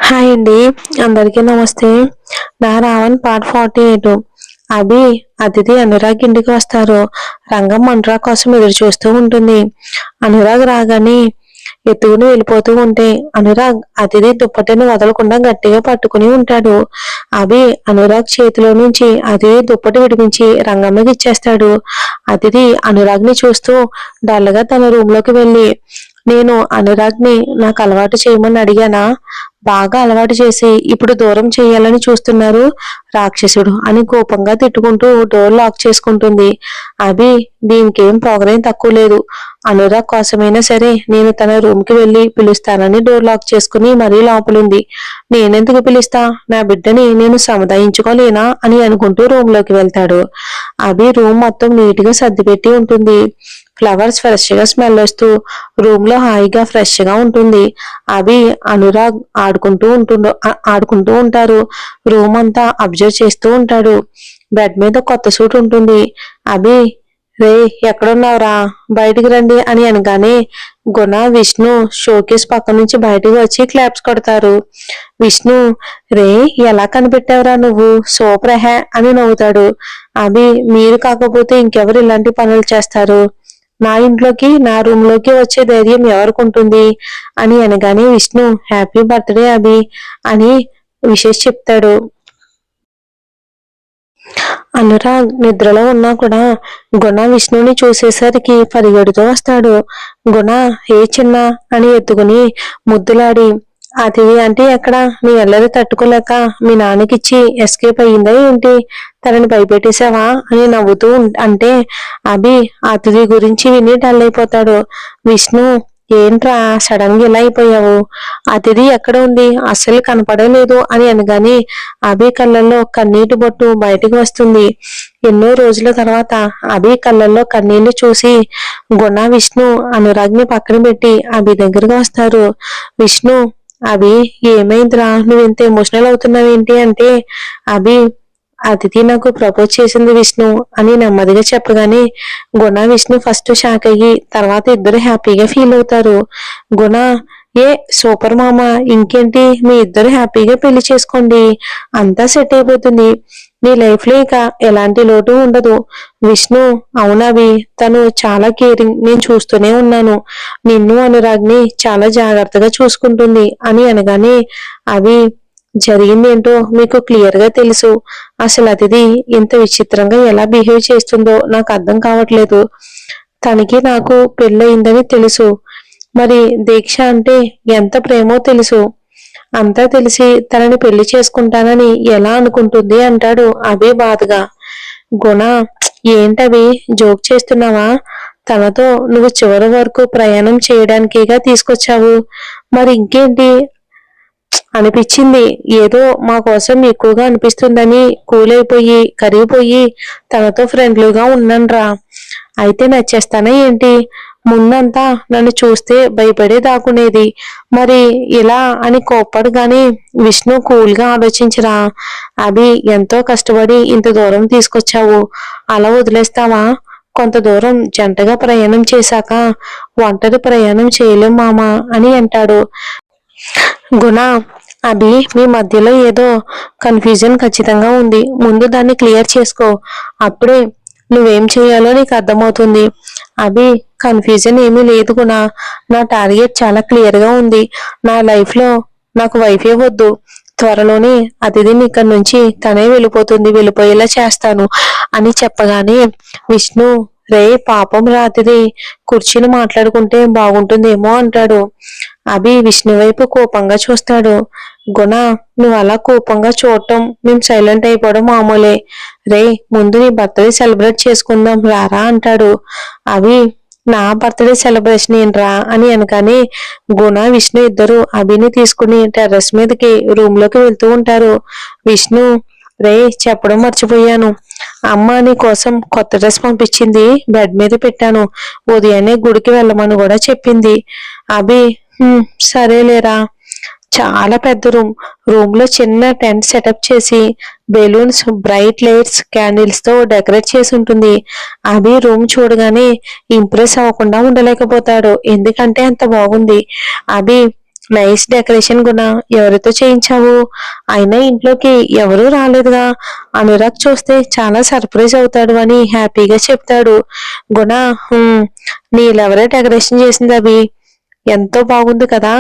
Hi అండి. అందరికీ నమస్తే. నా రావణ్ పార్ట్ 48. అభి, అతిథి అనురాగ్ ఇంటికి వస్తారు. రంగం అనురాగ్ కోసం ఎదురు చూస్తూ ఉంటుంది. అనురాగ్ రాగానే ఎత్తుకుని వెళ్ళిపోతూ ఉంటే అనురాగ్ అతిథి దుప్పటిని వదలకుండా గట్టిగా పట్టుకుని ఉంటాడు. అభి అనురాగ్ చేతిలో నుంచి అతిథి దుప్పటి విడిపించి రంగమ్మకి ఇచ్చేస్తాడు. అతిథి అనురాగ్ ని చూస్తూ డల్గా తన రూమ్ లోకి వెళ్ళి, నేను అనురాగ్ని నాకు అలవాటు చేయమని అడిగానా? బాగా అలవాటు చేసి ఇప్పుడు దూరం చేయాలని చూస్తున్నారు రాక్షసుడు అని కోపంగా తిట్టుకుంటూ డోర్ లాక్ చేసుకుంటుంది. అభి, దీనికేం పొగరేం తక్కువ లేదు. అనురాగ్ కోసమైనా సరే నేను తన రూమ్ కి వెళ్ళి పిలుస్తానని డోర్ లాక్ చేసుకుని మరీ లోపలుంది. నేనెందుకు పిలుస్తా? నా బిడ్డని నేను సముదాయించుకోలేనా అని అనుకుంటూ రూమ్ లోకి వెళ్తాడు. అభి రూమ్ మొత్తం నీట్ గా సర్దిపెట్టి ఉంటుంది. ఫ్లవర్స్ ఫ్రెష్ గా స్మెల్ వస్తూ రూమ్ లో హాయిగా ఫ్రెష్ గా ఉంటుంది. అభి అనురాగ్ ఆడుకుంటూ ఉంటారు. రూమ్ అంతా అబ్జర్వ్ చేస్తూ ఉంటాడు. బెడ్ మీద కొత్త సూట్ ఉంటుంది. అభి, రే ఎక్కడున్నావురా, బయటికి రండి అని అనగానే గుణ, విష్ణు షోకేస్ పక్క నుంచి బయటకు వచ్చి క్లాప్స్ కొడతారు. విష్ణు, రే ఎలా కనిపెట్టావురా నువ్వు, సూపర్ హే అని నవ్వుతాడు. అభి, మీరు కాకపోతే ఇంకెవరు ఇలాంటి పనులు చేస్తారు? నా ఇంట్లోకి నా రూమ్ లోకి వచ్చే ధైర్యం ఎవరికి ఉంటుంది అని అనగానే విష్ణు హ్యాపీ బర్త్డే అభి అని విషెస్ చెప్తాడు. అనురాగ్ నిద్రలో ఉన్నా కూడా గుణ విష్ణుని చూసేసరికి పరిగెడుతూ వస్తాడు. గుణ, ఏ చిన్న అని ఎత్తుకుని ముద్దులాడి, అతిథి అంటే ఎక్కడ, నీ అల్లరి తట్టుకోలేక మీ నాన్నకిచ్చి ఎస్కేప్ అయ్యిందా ఏంటి, తనని భయపెట్టేశావా అని నవ్వుతూ అంటే అభి అతిథి గురించి విని డల్ అయిపోతాడు. విష్ణు, ఏంట్రా సడన్ గా ఇలా అయిపోయావు, అతిథి ఎక్కడ ఉంది, అస్సలు కనపడలేదు అని అనగానే అభి కళ్ళల్లో కన్నీటి బొట్టు బయటకు వస్తుంది. ఎన్నో రోజుల తర్వాత అభి కళ్ళల్లో కన్నీళ్లు చూసి గుణ, విష్ణు అనురాగ్ని పక్కన పెట్టి అభి దగ్గరకు వస్తారు. విష్ణు, అభి ఏమైందిరా, నువ్వు ఇంత ఎమోషనల్ అవుతున్నావేంటి అంటే, అభి అతిథి నాకు ప్రపోజ్ చేసింది విష్ణు అని నెమ్మదిగా చెప్పగానే గుణ, విష్ణు ఫస్ట్ షాక్ అయ్యి తర్వాత ఇద్దరు హ్యాపీగా ఫీల్ అవుతారు. గుణ, ఏ సూపర్ మామ, ఇంకేంటి మీ ఇద్దరు హ్యాపీగా పెళ్లి చేసుకోండి, అంతా సెట్ అయిపోతుంది, నీ లైఫ్ లో ఇక ఎలాంటి లోటు ఉండదు. విష్ణు, అవునవి తను చాలా కేరింగ్, నేను చూస్తూనే ఉన్నాను, నిన్ను అనురాగ్ని చాలా జాగ్రత్తగా చూసుకుంటుంది అని అనగానే అవి జరిగిందేంటో మీకు క్లియర్ గా తెలుసు, అసలు అతిథి ఇంత విచిత్రంగా ఎలా బిహేవ్ చేస్తుందో నాకు అర్థం కావట్లేదు, తనకి నాకు పెళ్ళయిందని తెలుసు, మరి దీక్ష అంటే ఎంత ప్రేమో తెలుసు, అంతా తెలిసి తనని పెళ్లి చేసుకుంటానని ఎలా అనుకుంటుంది అంటాడు అభి బాధగా. గుణ, ఏంటవి జోక్ చేస్తున్నావా, తనతో నువ్వు చివరి వరకు ప్రయాణం చేయడానికిగా తీసుకొచ్చావు, మరి ఇంకేంటి అనిపించింది, ఏదో మా కోసం ఎక్కువగా అనిపిస్తుందని కూలైపోయి కరిగిపోయి తనతో ఫ్రెండ్లీగా ఉన్నాన్రా, అయితే నచ్చేస్తానా ఏంటి, ముందంతా నన్ను చూస్తే భయపడే దాక్కునేది, మరి ఇలా అని కోప్పడగానే విష్ణు కూల్ గా ఆలోచించరా, అభి ఎంతో కష్టపడి ఇంత దూరం తీసుకొచ్చావు, అలా వదిలేస్తావా, కొంత దూరం జంటగా ప్రయాణం చేశాక ఒంటరి ప్రయాణం చేయలేం మామా అని అంటాడు. గుణ, అభి మీ మధ్యలో ఏదో కన్ఫ్యూజన్ ఖచ్చితంగా ఉంది, ముందు దాన్ని క్లియర్ చేసుకో, అప్పుడే నువ్వేం చేయాలో నీకు అర్థమవుతుంది. అభి, కన్ఫ్యూజన్ ఏమీ లేదు గుణ, నా టార్గెట్ చాలా క్లియర్ గా ఉంది, నా లైఫ్ లో నాకు వైఫే వద్దు, త్వరలోనే అతిథిని ఇక్కడి నుంచి తనే వెళ్ళిపోయేలా చేస్తాను అని చెప్పగానే విష్ణు, రే పాపం రాతిది కూర్చుని మాట్లాడుకుంటే బాగుంటుందేమో అంటాడు. అభి విష్ణు వైపు కోపంగా చూస్తాడు. గుణ, నువ్వు అలా కోపంగా చూడటం, మేము సైలెంట్ అయిపోవడం మామూలే, రే ముందు నీ బర్త్డే సెలబ్రేట్ చేసుకుందాం రారా అంటాడు. అభి, నా బర్త్డే సెలబ్రేషన్ ఏంట్రా అని అనగానే గుణ, విష్ణు ఇద్దరు అభిని తీసుకుని టెర్రస్ మీదకి రూమ్ లోకి వెళ్తూ ఉంటారు. విష్ణు, రే చెప్పడం మర్చిపోయాను, అమ్మ నీ కోసం కొత్త డ్రెస్ పంపించింది, బెడ్ మీద పెట్టాను, ఉదయాన్నే గుడికి వెళ్ళమని కూడా చెప్పింది. అభి, సరేలేరా, చాలా పెద్ద రూమ్ లో చిన్న టెంట్ సెటప్ చేసి బెలూన్స్, బ్రైట్ లైట్స్, క్యాండిల్స్ తో డెకరేట్ చేసి ఉంటుంది. అభి రూమ్ చూడగానే ఇంప్రెస్ అవ్వకుండా ఉండలేకపోతాడు, ఎందుకంటే అంత బాగుంది. అభి నైస్ డెకరేషన్ గుణ, ఎవరితో చేయించావు? అయినా ఇంట్లోకి ఎవరూ రాలేదుగా. అనురాగ్ చూస్తే చాలా సర్ప్రైజ్ అవుతాడు అని హ్యాపీగా చెప్తాడు. గుణ, నీళ్ళెవరే డెకరేషన్ చేసింది అభి? ఎంతో బాగుంది కదా,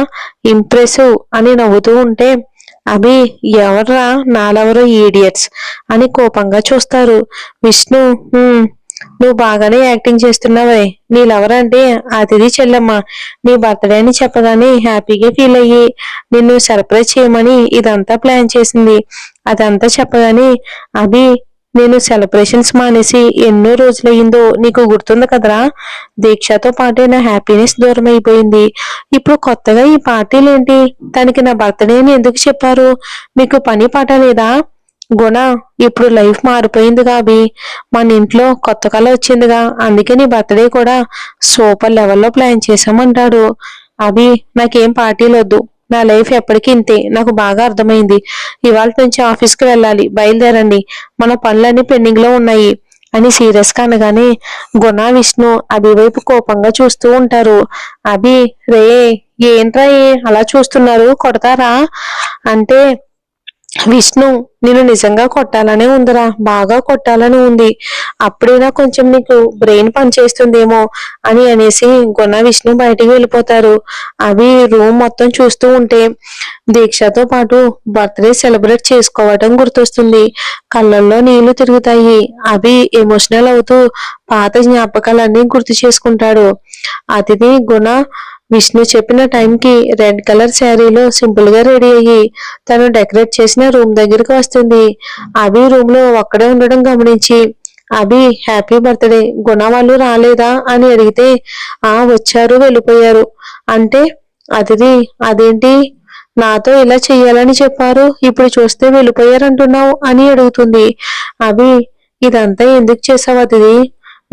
ఇంప్రెసివ్ అని నవ్వుతూ ఉంటే, అభి ఎవర్రా నాలెవరో ఈడియట్స్ అని కోపంగా చూస్తారు. విష్ణు, నువ్వు బాగానే యాక్టింగ్ చేస్తున్నావే. నీళ్ళెవరంటే అతిథి చెల్లెమ్మ. నీ బర్త్డే అని చెప్పగానే హ్యాపీగా ఫీల్ అయ్యి నిన్ను సర్ప్రైజ్ చేయమని ఇదంతా ప్లాన్ చేసింది. అదంతా చెప్పగానే, అభి నేను సెలబ్రేషన్స్ మానేసి ఎన్నో రోజులయ్యిందో నీకు గుర్తుంది కదరా. దీక్షతో పాటే నా హ్యాపీనెస్ దూరం అయిపోయింది. ఇప్పుడు కొత్తగా ఈ పార్టీలేంటి? తనకి నా బర్త్డే అని ఎందుకు చెప్పారు? మీకు పని పాట లేదా? గుణ, ఇప్పుడు లైఫ్ మారిపోయిందిగా అభి. మన ఇంట్లో కొత్త కళ వచ్చిందిగా, అందుకే నీ బర్త్డే కూడా సూపర్ లెవెల్లో ప్లాన్ చేశామంటాడు. అభి, నాకేం పార్టీలు వద్దు. నా లైఫ్ ఎప్పటికీ ఇంతే, నాకు బాగా అర్థమైంది. ఇవాళ నుంచి ఆఫీస్కి వెళ్ళాలి, బయలుదేరండి. మన పనులన్నీ పెండింగ్ లో ఉన్నాయి అని సీరియస్ గా అనగానే గుణ, విష్ణు అభి వైపు కోపంగా చూస్తూ ఉంటారు. అభి, రే ఏంట్రా అలా చూస్తున్నారు, కొడతారా అంటే, విష్ణు నేను నిజంగా కొట్టాలనే ఉందిరా, బాగా కొట్టాలని ఉంది. అప్పుడైనా కొంచెం నీకు బ్రెయిన్ పనిచేస్తుందేమో అని అనేసి గుణ, విష్ణు బయటికి వెళ్ళిపోతారు. అవి రూమ్ మొత్తం చూస్తూ ఉంటే దీక్షతో పాటు బర్త్డే సెలబ్రేట్ చేసుకోవటం గుర్తొస్తుంది. కళ్ళల్లో నీళ్లు తిరుగుతాయి. అవి ఎమోషనల్ అవుతూ పాత జ్ఞాపకాలన్నీ గుర్తు చేసుకుంటాడు. అతిథి గుణ విష్ణు చెప్పిన టైంకి రెడ్ కలర్ శారీలో సింపుల్ గా రెడీ అయ్యి తను డెకరేట్ చేసిన రూమ్ దగ్గరికి వస్తుంది. అభి రూమ్ లో ఒక్కడే ఉండడం గమనించి, అభి హ్యాపీ బర్త్డే, గుణ వాళ్ళు రాలేదా అని అడిగితే, వచ్చారు, వెళ్ళిపోయారు అంటే, అతిథి అదేంటి నాతో ఇలా చెయ్యాలని చెప్పారు, ఇప్పుడు చూస్తే వెళ్ళిపోయారంటున్నావు అని అడుగుతుంది. అభి, ఇదంతా ఎందుకు చేసావు అతిథి?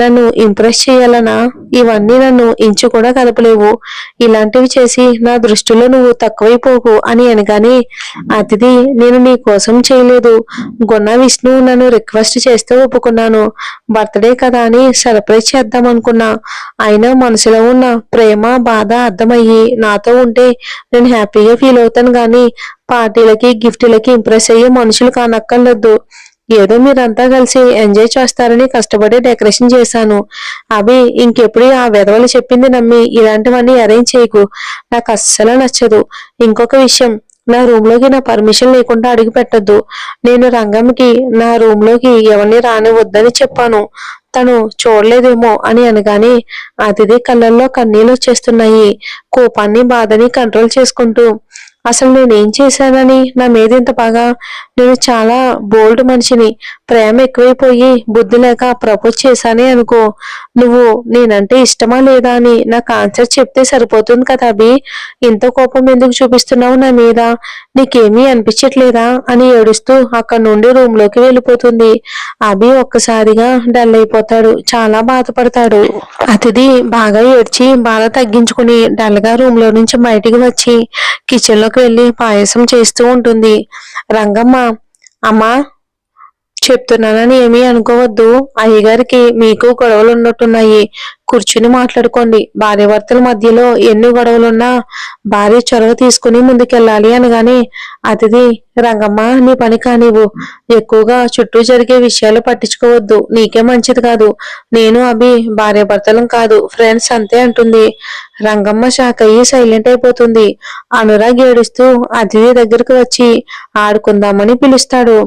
నన్ను ఇంప్రెస్ చేయాలనా? ఇవన్నీ నన్ను ఇంచు కూడా కదపలేవు. ఇలాంటివి చేసి నా దృష్టిలో నువ్వు తక్కువైపోకు అని అనగానే, అతిథి నేను నీ కోసం చేయలేదు. గుణ, విష్ణు నన్ను రిక్వెస్ట్ చేస్తే ఒప్పుకున్నాను. బర్త్డే కదా అని సర్ప్రైజ్ చేద్దాం అనుకున్నా. అయినా మనసులో ఉన్న ప్రేమ బాధ అర్థమయ్యి నాతో ఉంటే నేను హ్యాపీగా ఫీల్ అవుతాను గాని పార్టీలకి గిఫ్ట్లకి ఇంప్రెస్ అయ్యే మనుషులు కానక్కర్లేదు. ఏదో మీరంతా కలిసి ఎంజాయ్ చేస్తారని కష్టపడి డెకరేషన్ చేశాను. అభి, ఇంకెప్పుడు ఆ వెధవలు చెప్పింది నమ్మి ఇలాంటివన్నీ అరేంజ్ చేయకు. నాకు అస్సలు నచ్చదు. ఇంకొక విషయం, నా రూమ్ లోకి నా పర్మిషన్ లేకుండా అడుగు పెట్టద్దు. నేను రంగంకి నా రూమ్ లోకి ఎవరిని రానివద్దని చెప్పాను. తను చూడలేదేమో అని అనగానే అతిథి కళ్ళల్లో కన్నీళ్ళు వచ్చేస్తున్నాయి. కోపాన్ని బాధని కంట్రోల్ చేసుకుంటూ, అసలు నేనేం చేశానని నా మీద ఇంత బాగా? నేను చాలా బోల్డ్ మనిషిని. ప్రేమ ఎక్కువైపోయి బుద్ధి లేక ప్రపోజ్ చేశానే అనుకో. నువ్వు నేనంటే ఇష్టమా లేదా అని నాకు ఆన్సర్ చెప్తే సరిపోతుంది కదా అభి. ఇంత కోపం ఎందుకు చూపిస్తున్నావు నా మీద? నీకేమీ అనిపించట్లేదా అని ఏడుస్తూ అక్కడ నుండి రూమ్ లోకి వెళ్ళిపోతుంది. అభి ఒక్కసారిగా డల్ అయిపోతాడు, చాలా బాధపడతాడు. అతిథి బాగా ఏడ్చి బాధ తగ్గించుకుని డల్ గా రూమ్ లో నుంచి బయటికి వచ్చి కిచెన్ లోకి వెళ్ళి పాయసం చేస్తూ ఉంటుంది. రంగమ్మ, అమ్మా చెప్తున్నానని ఏమీ అనుకోవద్దు. అయ్యగారికి మీకు గొడవలు ఉన్నట్టున్నాయి. కూర్చుని మాట్లాడుకోండి. భార్యాభర్తల మధ్యలో ఎన్ని గొడవలున్నా భార్య చొరవ తీసుకుని ముందుకెళ్ళాలి అనగానే, అతిథి రంగమ్మ నీ పని కానివ్వు. ఎక్కువగా చుట్టూ జరిగే విషయాలు పట్టించుకోవద్దు, నీకే మంచిది కాదు. నేను అభి భార్యాభర్తలం కాదు, ఫ్రెండ్స్ అంతే అంటుంది. రంగమ్మ షాక్ అయ్యి సైలెంట్ అయిపోతుంది. అనురాగ్ ఏడుస్తూ అతిథి దగ్గరకు వచ్చి ఆడుకుందామని పిలుస్తాడు.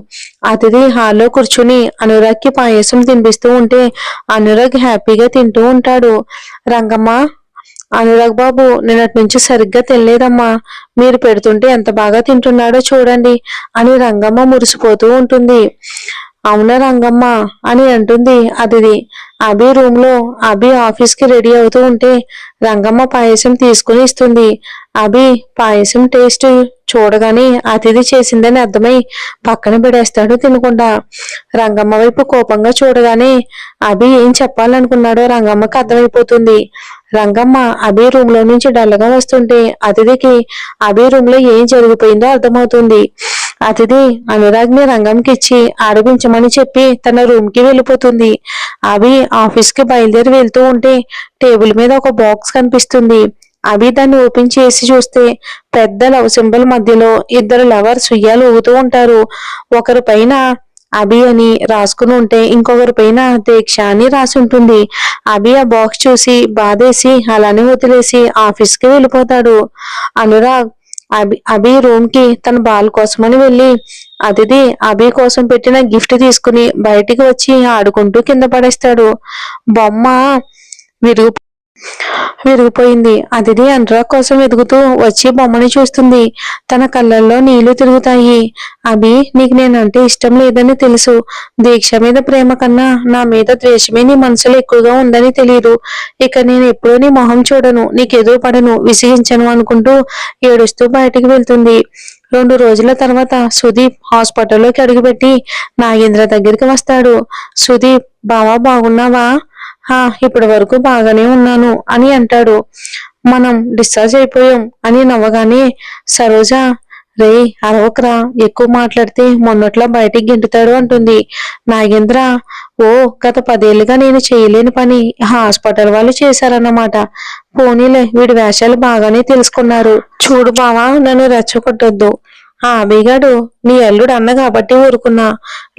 అతిథి హాల్లో కూర్చుని అనురాగ్ కి పాయసం తినిపిస్తూ ఉంటే అనురాగ్ హ్యాపీగా తింటూ ఉంటాడు. రంగమ్మ, అనురాగ్ బాబు నిన్నటి నుంచి సరిగ్గా తినలేదమ్మా. మీరు పెడుతుంటే ఎంత బాగా తింటున్నాడో చూడండి అని రంగమ్మ మురిసిపోతూ ఉంటుంది. అవునా రంగమ్మ అని అంటుంది అదిది. అభి రూమ్ లో అభి ఆఫీస్ కి రెడీ అవుతూ ఉంటే రంగమ్మ పాయసం తీసుకుని ఇస్తుంది. అభి పాయసం టేస్ట్ చూడగానే అతిథి చేసిందని అర్థమై పక్కన పెడేస్తాడు తినకుండా. రంగమ్మ వైపు కోపంగా చూడగానే అభి ఏం చెప్పాలనుకున్నాడో రంగమ్మకి అర్థమైపోతుంది. రంగమ్మ అభి రూమ్ లో నుంచి డల్లగా వస్తుంటే అతిథికి అభి రూమ్ లో ఏం జరిగిపోయిందో అర్థమవుతుంది. అతిథి అనురాగ్ ని రంగంకి ఇచ్చి ఆడిపించమని చెప్పి తన రూమ్ కి వెళ్ళిపోతుంది. అభి ఆఫీస్ కి బయలుదేరి వెళ్తూ ఉంటే టేబుల్ మీద ఒక బాక్స్ కనిపిస్తుంది. అభి దాన్ని ఓపెన్ చేసి చూస్తే పెద్ద లవ్ సింబల్ మధ్యలో ఇద్దరు లవర్స్ ఉయ్యాలు ఊగుతూ ఉంటారు. ఒకరి పైన అభి అని రాసుకుని ఉంటే ఇంకొకరి పైన దీక్ష అని రాసి ఉంటుంది. అభి ఆ బాక్స్ చూసి బాధేసి అలానే వదిలేసి ఆఫీస్ కి వెళ్ళిపోతాడు. అనురాగ్ అభి రూమ్ కి తన బాల్ కోసమని వెళ్ళి అతిథి అభి కోసం పెట్టిన గిఫ్ట్ తీసుకుని బయటికి వచ్చి ఆడుకుంటూ కింద పడేస్తాడు. బొమ్మ విరుగు విరిగిపోయింది. అదిది అనురాగ్ కోసం ఎదుగుతూ వచ్చి బొమ్మని చూస్తుంది. తన కళ్ళల్లో నీళ్లు తిరుగుతాయి. అభి, నీకు నేనంటే ఇష్టం లేదని తెలుసు. దీక్ష మీద ప్రేమ కన్నా నా మీద ద్వేషమే నీ మనసులో ఎక్కువగా ఉందని తెలియదు. ఇక నేను ఎప్పుడూ నీ మొహం చూడను, నీకు ఎదురు పడను, విసిగించను అనుకుంటూ ఏడుస్తూ బయటికి వెళ్తుంది. 2 రోజుల తర్వాత సుదీప్ హాస్పిటల్లోకి అడుగుపెట్టి నాగేంద్ర దగ్గరికి వస్తాడు. సుదీప్, బావా బాగున్నావా? ఇప్పటి వరకు బాగానే ఉన్నాను అని అంటాడు. మనం డిశ్చార్జ్ అయిపోయాం అని నవ్వగానే సరోజ, రే అరవకరా, ఎక్కువ మాట్లాడితే మొన్నట్లో బయటికి గెంటుతాడు అంటుంది. నాగేంద్ర, ఓ గత 10 ఏళ్లుగా నేను చేయలేని పని హాస్పిటల్ వాళ్ళు చేశారన్నమాట. పోనీలే, వీడి వేషాలు బాగానే తెలుసుకున్నారు. చూడు బావా, నన్ను రెచ్చగొట్టొద్దు. అభిగాడు నీ అల్లుడు అన్న కాబట్టి ఊరుకున్నా,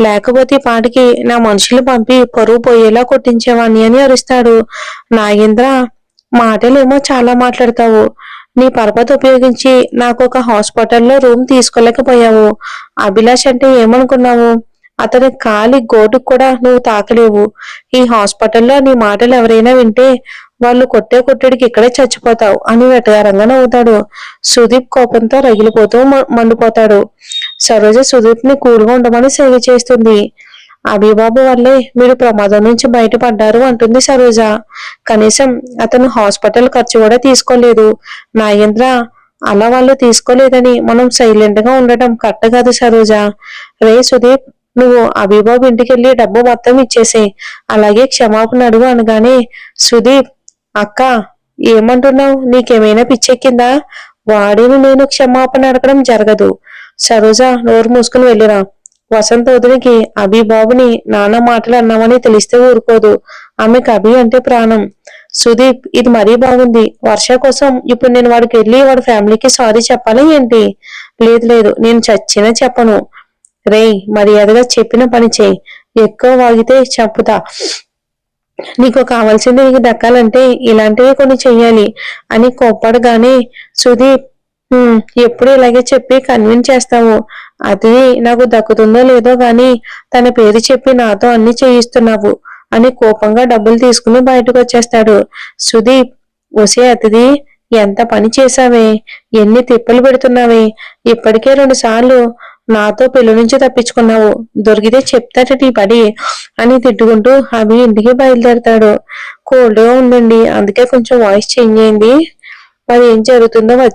లేకపోతే పాటికి నా మనుషులు పంపి పరువు పోయేలా కొట్టించేవాణ్ణి అని అరుస్తాడు. నాగేంద్ర, మాటలేమో చాలా మాట్లాడతావు. నీ పరపతి ఉపయోగించి నాకు ఒక హాస్పిటల్లో రూమ్ తీసుకోలేకపోయావు. అభిలాష్ అంటే ఏమనుకున్నావు? అతని కాలి గోటుకు కూడా నువ్వు తాకలేవు. ఈ హాస్పిటల్లో నీ మాటలు ఎవరైనా వింటే వాళ్ళు కొట్టే కొట్టడికి ఇక్కడే చచ్చిపోతావు అని వెటకారంగా నవ్వుతాడు. సుదీప్ కోపంతో రగిలిపోతూ మండిపోతాడు. సరోజ సుదీప్ ని కూల్గా ఉండమని సేవ చేస్తుంది. అభిబాబు వల్లే మీరు ప్రమాదం నుంచి బయటపడ్డారు అంటుంది సరోజ. కనీసం అతను హాస్పిటల్ ఖర్చు కూడా తీసుకోలేదు. నాగేంద్ర, అలా వాళ్ళు తీసుకోలేదని మనం సైలెంట్ గా ఉండటం కరెక్ట్ కాదు సరోజ. రే సుదీప్, నువ్వు అభిబాబు ఇంటికెళ్ళి డబ్బు మొత్తం ఇచ్చేసే, అలాగే క్షమాపణ అడుగు అనగానే సుదీప్, అక్క ఏమంటున్నావు? నీకేమైనా పిచ్చెక్కిందా? వాడిని నేను క్షమాపణ అడగడం జరగదు. సరోజ, నోరు మూసుకుని వెళ్ళిరా. వసంత వదిలికి అభిబాబుని నానా మాటలు అన్నామని తెలిస్తే ఊరుకోదు. ఆమెకు అభి అంటే ప్రాణం. సుదీప్, ఇది మరీ బాగుంది. వర్ష కోసం ఇప్పుడు నేను వాడికి వెళ్ళి వాడి ఫ్యామిలీకి సారీ చెప్పాలి ఏంటి? లేదు లేదు, నేను చచ్చినా చెప్పను. రేయ్, మర్యాదగా చెప్పిన పని చేయి. ఎక్కువ వాగితే చంపుతా. నీకు కావాల్సింది నీకు దక్కాలంటే ఇలాంటివి కొన్ని చెయ్యాలి అని కోప్పడగానే సుదీప్, ఎప్పుడు ఇలాగే చెప్పి కన్విన్స్ చేస్తావు. అది నాకు దక్కుతుందో లేదో గాని తన పేరు చెప్పి నాతో అన్ని చేయిస్తున్నావు అని కోపంగా డబ్బులు తీసుకుని బయటకు వచ్చేస్తాడు. సుదీప్, ఒసే అతిథి, ఎంత పని చేశావే, ఎన్ని తిప్పలు పెడుతున్నావే, ఇప్పటికే 2 సార్లు నాతో పెళ్లి నుంచి తప్పించుకున్నావు, దొరికితే చెప్తాట నీ పడి అని తిట్టుకుంటూ అభి ఇంటికి బయలుదేరతాడు. కోల్డ్గా ఉందండి, అందుకే కొంచెం వాయిస్ చేంజ్ అయింది. మరి ఏం జరుగుతుందో